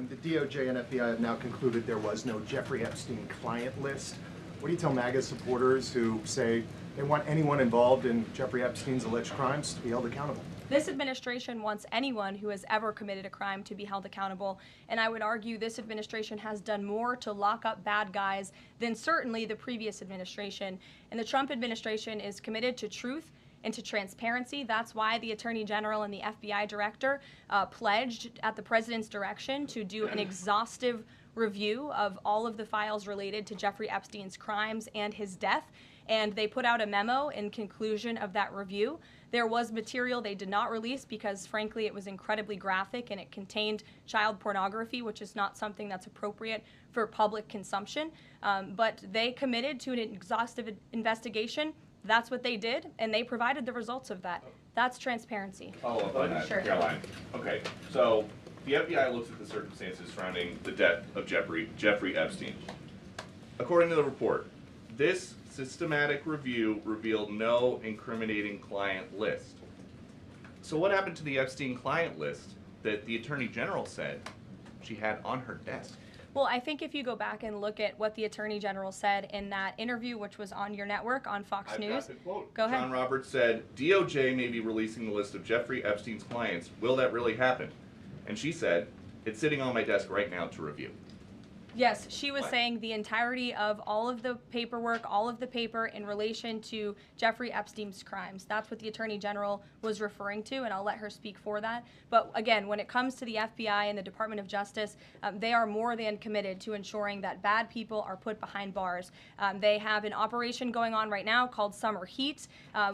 Congresswoman, the DOJ and FBI have now concluded there was no Jeffrey Epstein client list. What do you tell MAGA supporters who say they want anyone involved in Jeffrey Epstein's alleged crimes to be held accountable? This administration wants anyone who has ever committed a crime to be held accountable, and I would argue this administration has done more to lock up bad guys than certainly the previous administration. And the Trump administration is committed to truth and to transparency. That's why the Attorney General and the FBI Director pledged at the President's direction to do an exhaustive review of all of the files related to Jeffrey Epstein's crimes and his death. And they put out a memo in conclusion of that review. There was material they did not release because, frankly, it was incredibly graphic and it contained child pornography, which is not something that's appropriate for public consumption. But they committed to an exhaustive investigation. That's what they did, and they provided the results of that. That's transparency. Follow up on that, Sure. Caroline. Okay, so the FBI looks at the circumstances surrounding the death of Jeffrey Epstein. According to the report, this systematic review revealed no incriminating client list. So what happened to the Epstein client list that the Attorney General said she had on her desk? Well, I think if you go back and look at what the Attorney General said in that interview, which was on your network, on Fox News. Got the quote. Go ahead. John Roberts said, DOJ may be releasing the list of Jeffrey Epstein's clients. Will that really happen? And she said, it's sitting on my desk right now to review. Yes, she was saying the entirety of all of the paperwork, all of the paper in relation to Jeffrey Epstein's crimes. That's what the Attorney General was referring to, and I'll let her speak for that. But again, when it comes to the FBI and the Department of Justice, they are more than committed to ensuring that bad people are put behind bars. They have an operation going on right now called Summer Heat,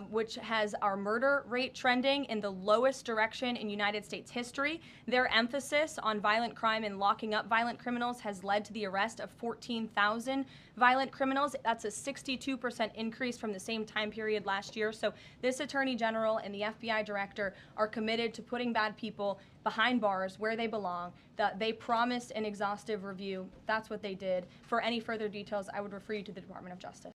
which has our murder rate trending in the lowest direction in United States history. Their emphasis on violent crime and locking up violent criminals has led to the arrest of 14,000 violent criminals. That's a 62% increase from the same time period last year. So this Attorney General and the FBI Director are committed to putting bad people behind bars where they belong. They promised an exhaustive review. That's what they did. For any further details, I would refer you to the Department of Justice.